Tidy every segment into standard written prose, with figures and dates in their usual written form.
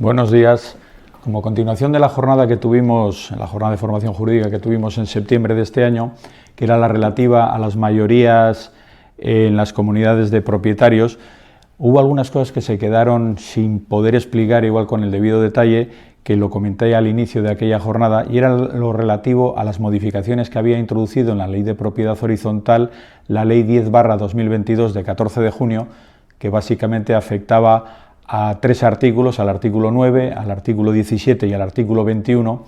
Buenos días. Como continuación de la jornada que tuvimos, la jornada de formación jurídica que tuvimos en septiembre de este año, que era la relativa a las mayorías en las comunidades de propietarios, hubo algunas cosas que se quedaron sin poder explicar igual con el debido detalle, que lo comenté al inicio de aquella jornada, y era lo relativo a las modificaciones que había introducido en la Ley de Propiedad Horizontal, la Ley 10/2022 de 14 de junio, que básicamente afectaba a tres artículos, al artículo 9, al artículo 17 y al artículo 21.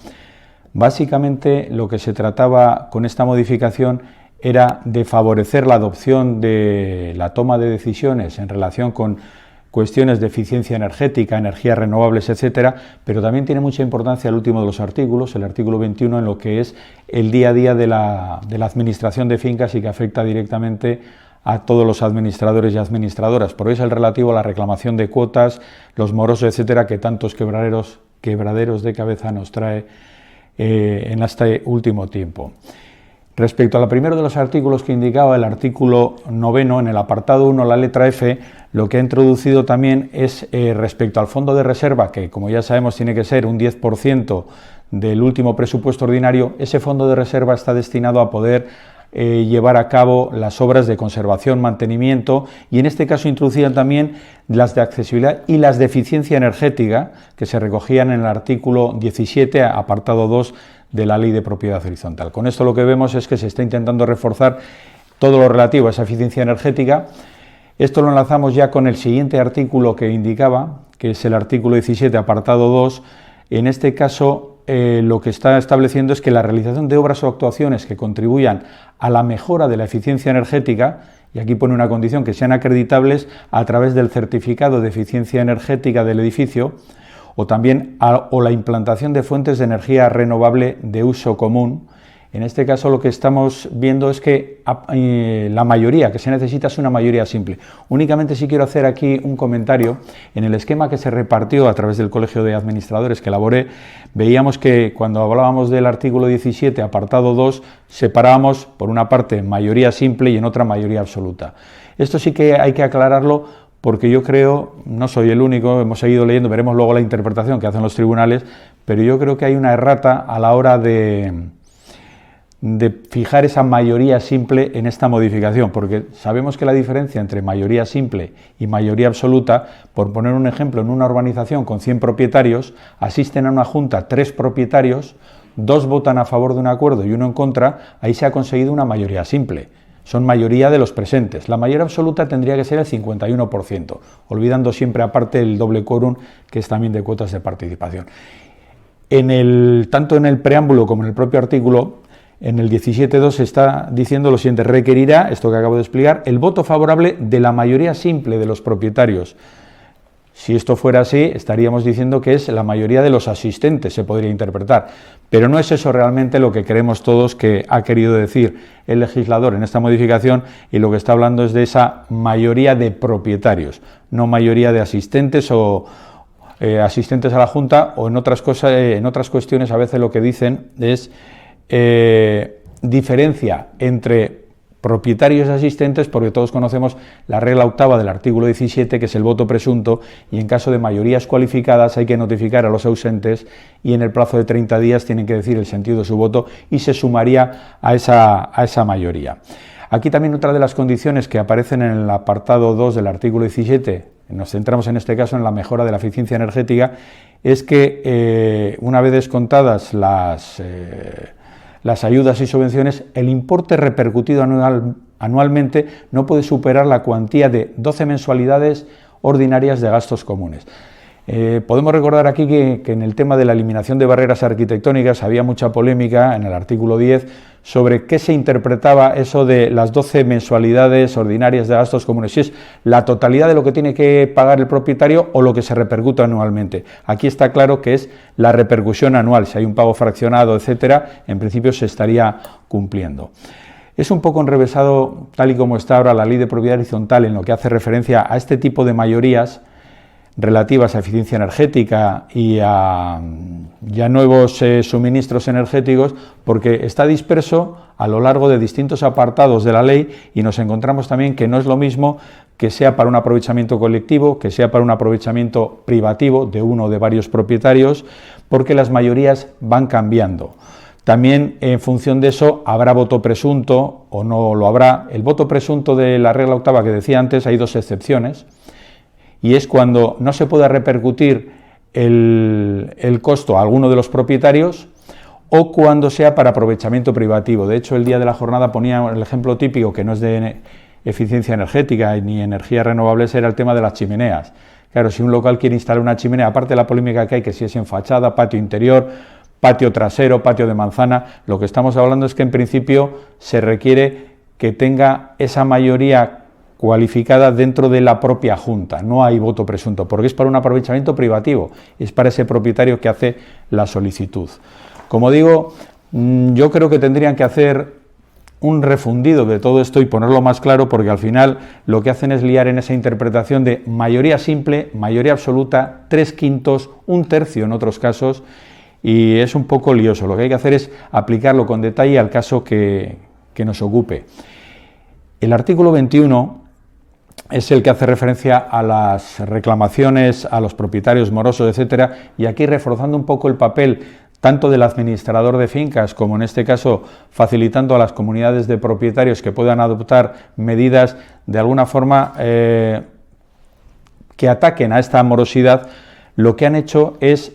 Básicamente lo que se trataba con esta modificación era de favorecer la adopción de la toma de decisiones en relación con cuestiones de eficiencia energética, energías renovables, etcétera, pero también tiene mucha importancia el último de los artículos, el artículo 21, en lo que es el día a día de la administración de fincas y que afecta directamente a todos los administradores y administradoras. Por eso es el relativo a la reclamación de cuotas, los morosos, etcétera, que tantos quebraderos de cabeza nos trae en este último tiempo. Respecto al primero de los artículos que indicaba, el artículo 9, en el apartado 1, la letra F, lo que ha introducido también es respecto al fondo de reserva, que como ya sabemos tiene que ser un 10% del último presupuesto ordinario. Ese fondo de reserva está destinado a poder llevar a cabo las obras de conservación, mantenimiento, y en este caso introducían también las de accesibilidad y las de eficiencia energética, que se recogían en el artículo 17, apartado 2 de la Ley de Propiedad Horizontal. Con esto lo que vemos es que se está intentando reforzar todo lo relativo a esa eficiencia energética. Esto lo enlazamos ya con el siguiente artículo que indicaba, que es el artículo 17, apartado 2. En este caso, lo que está estableciendo es que la realización de obras o actuaciones que contribuyan a la mejora de la eficiencia energética, y aquí pone una condición, que sean acreditables a través del certificado de eficiencia energética del edificio, o también la implantación de fuentes de energía renovable de uso común. En este caso lo que estamos viendo es que la mayoría que se necesita es una mayoría simple. Únicamente sí quiero hacer aquí un comentario. En el esquema que se repartió a través del Colegio de Administradores que elaboré, veíamos que cuando hablábamos del artículo 17, apartado 2, separábamos por una parte mayoría simple y en otra mayoría absoluta. Esto sí que hay que aclararlo, porque yo creo, no soy el único, hemos seguido leyendo, veremos luego la interpretación que hacen los tribunales, pero yo creo que hay una errata a la hora de fijar esa mayoría simple en esta modificación, porque sabemos que la diferencia entre mayoría simple y mayoría absoluta, por poner un ejemplo, en una urbanización con 100 propietarios, asisten a una junta 3 propietarios, 2 votan a favor de un acuerdo y 1 en contra, ahí se ha conseguido una mayoría simple. Son mayoría de los presentes. La mayoría absoluta tendría que ser el 51%, olvidando siempre aparte el doble quórum, que es también de cuotas de participación. Tanto en el preámbulo como en el propio artículo, en el 17.2 se está diciendo lo siguiente: requerirá, esto que acabo de explicar, el voto favorable de la mayoría simple de los propietarios. Si esto fuera así, estaríamos diciendo que es la mayoría de los asistentes, se podría interpretar, pero no es eso realmente lo que creemos todos que ha querido decir el legislador en esta modificación, y lo que está hablando es de esa mayoría de propietarios, no mayoría de asistentes o asistentes a la Junta, o en otras cuestiones a veces lo que dicen es diferencia entre propietarios y asistentes, porque todos conocemos la regla octava del artículo 17, que es el voto presunto, y en caso de mayorías cualificadas hay que notificar a los ausentes y en el plazo de 30 días tienen que decir el sentido de su voto y se sumaría a esa mayoría. Aquí también otra de las condiciones que aparecen en el apartado 2 del artículo 17, nos centramos en este caso en la mejora de la eficiencia energética, es que una vez descontadas las ayudas y subvenciones, el importe repercutido anualmente no puede superar la cuantía de 12 mensualidades ordinarias de gastos comunes. Podemos recordar aquí que en el tema de la eliminación de barreras arquitectónicas había mucha polémica en el artículo 10 sobre qué se interpretaba eso de las 12 mensualidades ordinarias de gastos comunes, si es la totalidad de lo que tiene que pagar el propietario o lo que se repercute anualmente. Aquí está claro que es la repercusión anual, si hay un pago fraccionado, etcétera, en principio se estaría cumpliendo. Es un poco enrevesado, tal y como está ahora la Ley de Propiedad Horizontal, en lo que hace referencia a este tipo de mayorías. relativas a eficiencia energética y a nuevos suministros energéticos, porque está disperso a lo largo de distintos apartados de la ley y nos encontramos también que no es lo mismo que sea para un aprovechamiento colectivo, que sea para un aprovechamiento privativo de uno o de varios propietarios, porque las mayorías van cambiando. También en función de eso habrá voto presunto o no lo habrá. El voto presunto de la regla octava que decía antes, hay dos excepciones, y es cuando no se pueda repercutir el costo a alguno de los propietarios o cuando sea para aprovechamiento privativo. De hecho, el día de la jornada ponía el ejemplo típico, que no es de eficiencia energética ni energías renovables, era el tema de las chimeneas. Claro, si un local quiere instalar una chimenea, aparte de la polémica que hay, que si es en fachada, patio interior, patio trasero, patio de manzana, lo que estamos hablando es que en principio se requiere que tenga esa mayoría cualificada dentro de la propia Junta, no hay voto presunto, porque es para un aprovechamiento privativo, es para ese propietario que hace la solicitud. Como digo, yo creo que tendrían que hacer un refundido de todo esto y ponerlo más claro, porque al final lo que hacen es liar en esa interpretación de mayoría simple, mayoría absoluta, 3/5, 1/3 en otros casos, y es un poco lioso. Lo que hay que hacer es aplicarlo con detalle al caso que nos ocupe. El artículo 21 es el que hace referencia a las reclamaciones a los propietarios morosos, etcétera, y aquí reforzando un poco el papel tanto del administrador de fincas como en este caso facilitando a las comunidades de propietarios que puedan adoptar medidas de alguna forma que ataquen a esta morosidad. Lo que han hecho es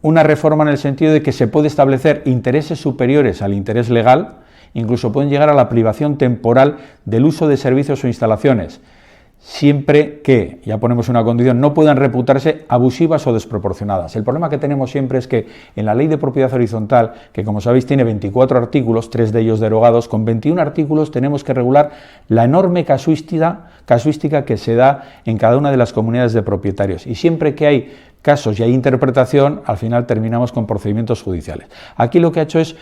una reforma en el sentido de que se puede establecer intereses superiores al interés legal. Incluso pueden llegar a la privación temporal del uso de servicios o instalaciones, siempre que, ya ponemos una condición, no puedan reputarse abusivas o desproporcionadas. El problema que tenemos siempre es que en la Ley de Propiedad Horizontal, que como sabéis tiene 24 artículos, 3 de ellos derogados, con 21 artículos tenemos que regular la enorme casuística que se da en cada una de las comunidades de propietarios. Y siempre que hay casos y hay interpretación, al final terminamos con procedimientos judiciales. Aquí lo que ha hecho es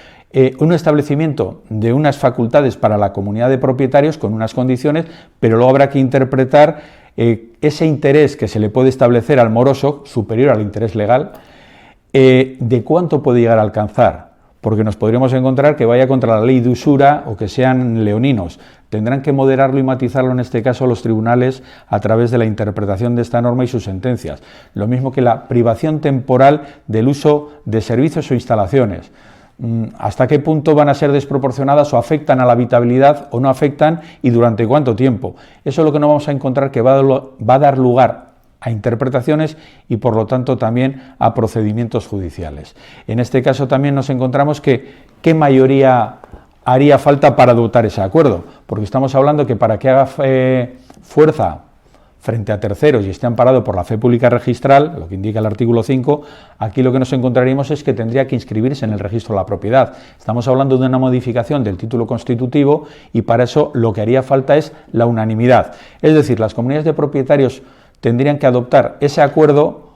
un establecimiento de unas facultades para la comunidad de propietarios con unas condiciones, pero luego habrá que interpretar ese interés que se le puede establecer al moroso, superior al interés legal, de cuánto puede llegar a alcanzar, porque nos podríamos encontrar que vaya contra la ley de usura o que sean leoninos. Tendrán que moderarlo y matizarlo en este caso los tribunales a través de la interpretación de esta norma y sus sentencias. Lo mismo que la privación temporal del uso de servicios o instalaciones. ¿Hasta qué punto van a ser desproporcionadas o afectan a la habitabilidad o no afectan y durante cuánto tiempo? Eso es lo que nos vamos a encontrar, que va a dar lugar a interpretaciones y por lo tanto también a procedimientos judiciales. En este caso también nos encontramos que ¿qué mayoría haría falta para adoptar ese acuerdo? Porque estamos hablando que para que haga fuerza frente a terceros y esté amparado por la fe pública registral, lo que indica el artículo 5, aquí lo que nos encontraríamos es que tendría que inscribirse en el registro de la propiedad. Estamos hablando de una modificación del título constitutivo y para eso lo que haría falta es la unanimidad. Es decir, las comunidades de propietarios tendrían que adoptar ese acuerdo,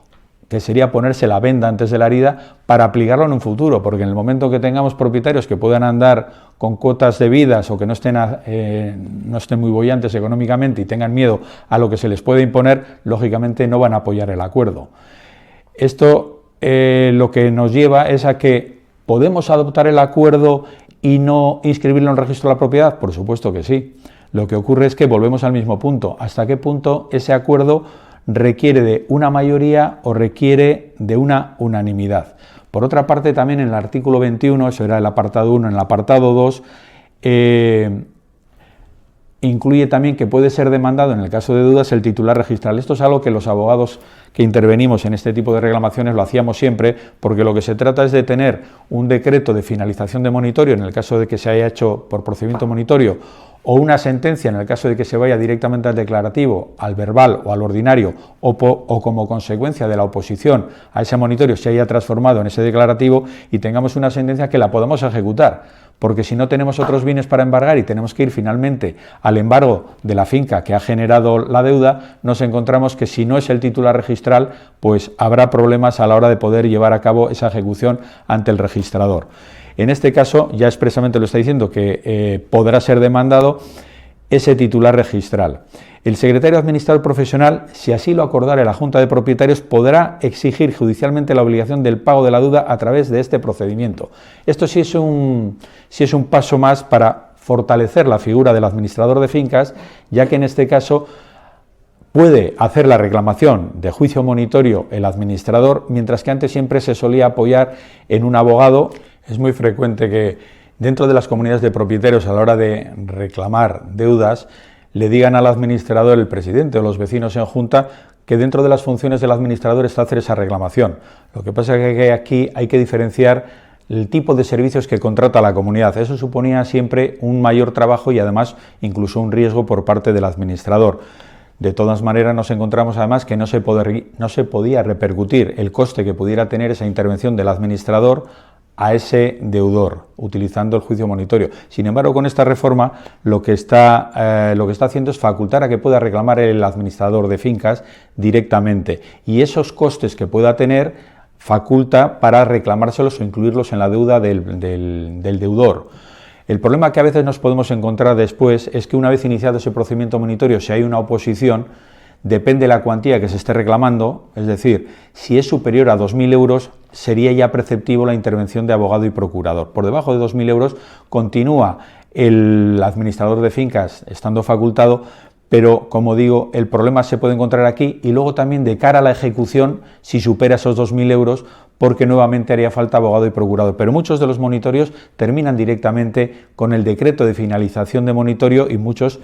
que sería ponerse la venda antes de la herida, para aplicarlo en un futuro, porque en el momento que tengamos propietarios que puedan andar con cuotas debidas o que no estén muy bollantes económicamente y tengan miedo a lo que se les puede imponer, lógicamente no van a apoyar el acuerdo. Esto lo que nos lleva es a que ¿podemos adoptar el acuerdo y no inscribirlo en el registro de la propiedad? Por supuesto que sí. Lo que ocurre es que volvemos al mismo punto. ¿Hasta qué punto ese acuerdo requiere de una mayoría o requiere de una unanimidad? Por otra parte, también en el artículo 21, eso era el apartado 1, en el apartado 2, incluye también que puede ser demandado en el caso de dudas el titular registral. Esto es algo que los abogados que intervenimos en este tipo de reclamaciones lo hacíamos siempre, porque lo que se trata es de tener un decreto de finalización de monitorio en el caso de que se haya hecho por procedimiento monitorio, o una sentencia en el caso de que se vaya directamente al declarativo, al verbal o al ordinario, o como consecuencia de la oposición a ese monitorio se haya transformado en ese declarativo y tengamos una sentencia que la podamos ejecutar, porque si no tenemos otros bienes para embargar y tenemos que ir finalmente al embargo de la finca que ha generado la deuda, nos encontramos que si no es el titular registral, pues habrá problemas a la hora de poder llevar a cabo esa ejecución ante el registrador. En este caso, ya expresamente lo está diciendo, que podrá ser demandado ese titular registral. El secretario administrador profesional, si así lo acordare la Junta de Propietarios, podrá exigir judicialmente la obligación del pago de la deuda a través de este procedimiento. Esto sí es un paso más para fortalecer la figura del administrador de fincas, ya que en este caso puede hacer la reclamación de juicio monitorio el administrador, mientras que antes siempre se solía apoyar en un abogado. Es muy frecuente que dentro de las comunidades de propietarios, a la hora de reclamar deudas, le digan al administrador, el presidente o los vecinos en junta, que dentro de las funciones del administrador está hacer esa reclamación. Lo que pasa es que aquí hay que diferenciar el tipo de servicios que contrata la comunidad. Eso suponía siempre un mayor trabajo y además incluso un riesgo por parte del administrador. De todas maneras nos encontramos además que no se podía repercutir el coste que pudiera tener esa intervención del administrador a ese deudor, utilizando el juicio monitorio. Sin embargo, con esta reforma lo que está haciendo es facultar a que pueda reclamar el administrador de fincas directamente, y esos costes que pueda tener faculta para reclamárselos o incluirlos en la deuda del deudor. El problema que a veces nos podemos encontrar después es que una vez iniciado ese procedimiento monitorio, si hay una oposición, depende de la cuantía que se esté reclamando, es decir, si es superior a 2.000 euros, sería ya preceptivo la intervención de abogado y procurador. Por debajo de 2.000 euros continúa el administrador de fincas estando facultado, pero como digo, el problema se puede encontrar aquí y luego también de cara a la ejecución si supera esos 2.000 euros, porque nuevamente haría falta abogado y procurador. Pero muchos de los monitorios terminan directamente con el decreto de finalización de monitorio y muchos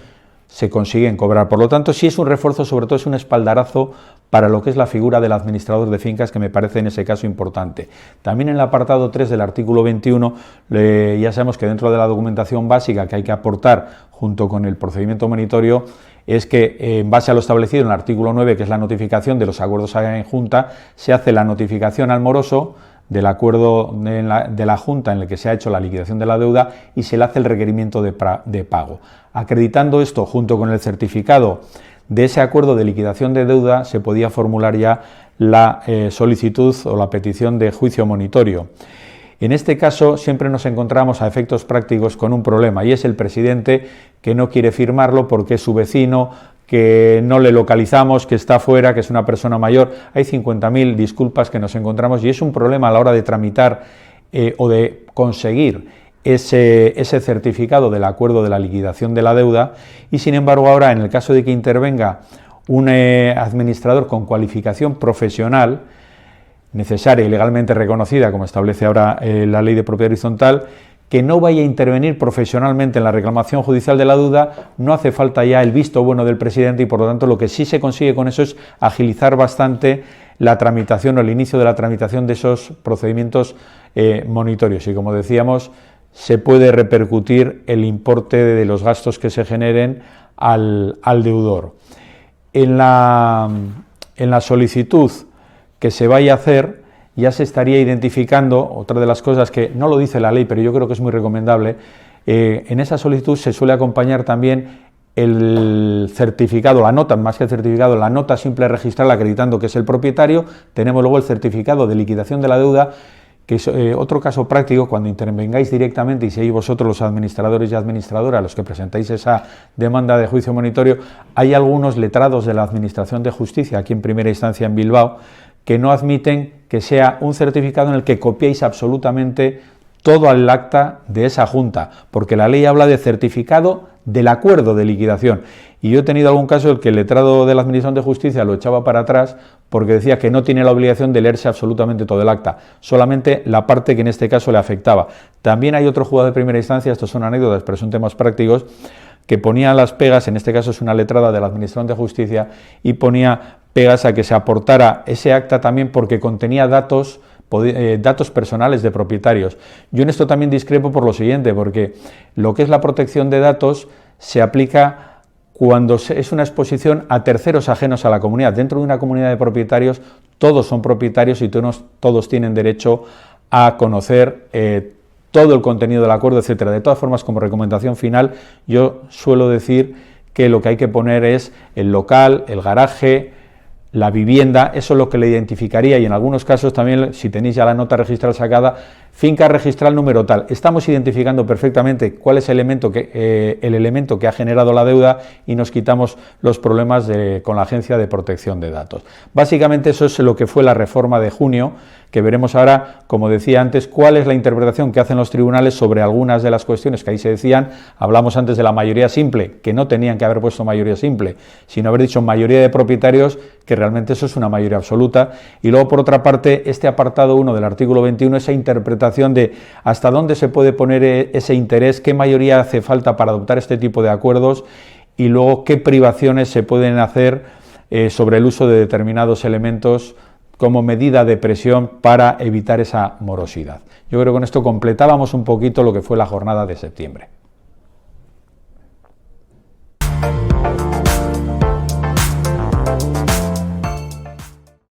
se consiguen cobrar. Por lo tanto, sí es un refuerzo, sobre todo es un espaldarazo para lo que es la figura del administrador de fincas, que me parece en ese caso importante. También en el apartado 3 del artículo 21, ya sabemos que dentro de la documentación básica que hay que aportar junto con el procedimiento monitorio, es que en base a lo establecido en el artículo 9, que es la notificación de los acuerdos en junta, se hace la notificación al moroso del acuerdo de la Junta en el que se ha hecho la liquidación de la deuda y se le hace el requerimiento de pago. Acreditando esto junto con el certificado de ese acuerdo de liquidación de deuda, se podía formular ya la solicitud o la petición de juicio monitorio. En este caso siempre nos encontramos a efectos prácticos con un problema, y es el presidente que no quiere firmarlo porque es su vecino, que no le localizamos, que está fuera, que es una persona mayor. Hay 50.000 disculpas que nos encontramos y es un problema a la hora de tramitar o de conseguir ese certificado del acuerdo de la liquidación de la deuda, y sin embargo ahora, en el caso de que intervenga un administrador con cualificación profesional necesaria y legalmente reconocida, como establece ahora la Ley de Propiedad Horizontal, que no vaya a intervenir profesionalmente en la reclamación judicial de la deuda, no hace falta ya el visto bueno del presidente, y por lo tanto lo que sí se consigue con eso es agilizar bastante la tramitación o el inicio de la tramitación de esos procedimientos monitorios, y como decíamos, se puede repercutir el importe de los gastos que se generen al deudor. En la solicitud que se vaya a hacer, ya se estaría identificando, otra de las cosas que no lo dice la ley, pero yo creo que es muy recomendable, en esa solicitud se suele acompañar también el certificado, la nota, más que el certificado, la nota simple registral acreditando que es el propietario. Tenemos luego el certificado de liquidación de la deuda, que es otro caso práctico cuando intervengáis directamente, y si hay vosotros los administradores y administradoras los que presentáis esa demanda de juicio monitorio, hay algunos letrados de la Administración de Justicia, aquí en primera instancia en Bilbao, que no admiten que sea un certificado en el que copiéis absolutamente todo el acta de esa junta, porque la ley habla de certificado del acuerdo de liquidación. Y yo he tenido algún caso en el que el letrado de la Administración de Justicia lo echaba para atrás porque decía que no tiene la obligación de leerse absolutamente todo el acta, solamente la parte que en este caso le afectaba. También hay otro juzgado de primera instancia, estos son anécdotas, pero son temas prácticos, que ponía las pegas, en este caso es una letrada de la Administración de Justicia, y ponía pegas a que se aportara ese acta también porque contenía datos personales de propietarios. Yo en esto también discrepo por lo siguiente, porque lo que es la protección de datos se aplica cuando es una exposición a terceros ajenos a la comunidad. Dentro de una comunidad de propietarios todos son propietarios y todos tienen derecho a conocer todo el contenido del acuerdo, etcétera. De todas formas, como recomendación final, yo suelo decir que lo que hay que poner es el local, el garaje, la vivienda, eso es lo que le identificaría, y en algunos casos también, si tenéis ya la nota registral sacada, finca registral número tal. Estamos identificando perfectamente cuál es el elemento que ha generado la deuda y nos quitamos los problemas con la Agencia de Protección de Datos. Básicamente eso es lo que fue la reforma de junio, que veremos ahora, como decía antes, cuál es la interpretación que hacen los tribunales sobre algunas de las cuestiones que ahí se decían. Hablamos antes de la mayoría simple, que no tenían que haber puesto mayoría simple, sino haber dicho mayoría de propietarios, que realmente eso es una mayoría absoluta. Y luego, por otra parte, este apartado 1 del artículo 21, esa interpretación de hasta dónde se puede poner ese interés, qué mayoría hace falta para adoptar este tipo de acuerdos, y luego qué privaciones se pueden hacer sobre el uso de determinados elementos como medida de presión para evitar esa morosidad. Yo creo que con esto completábamos un poquito lo que fue la jornada de septiembre.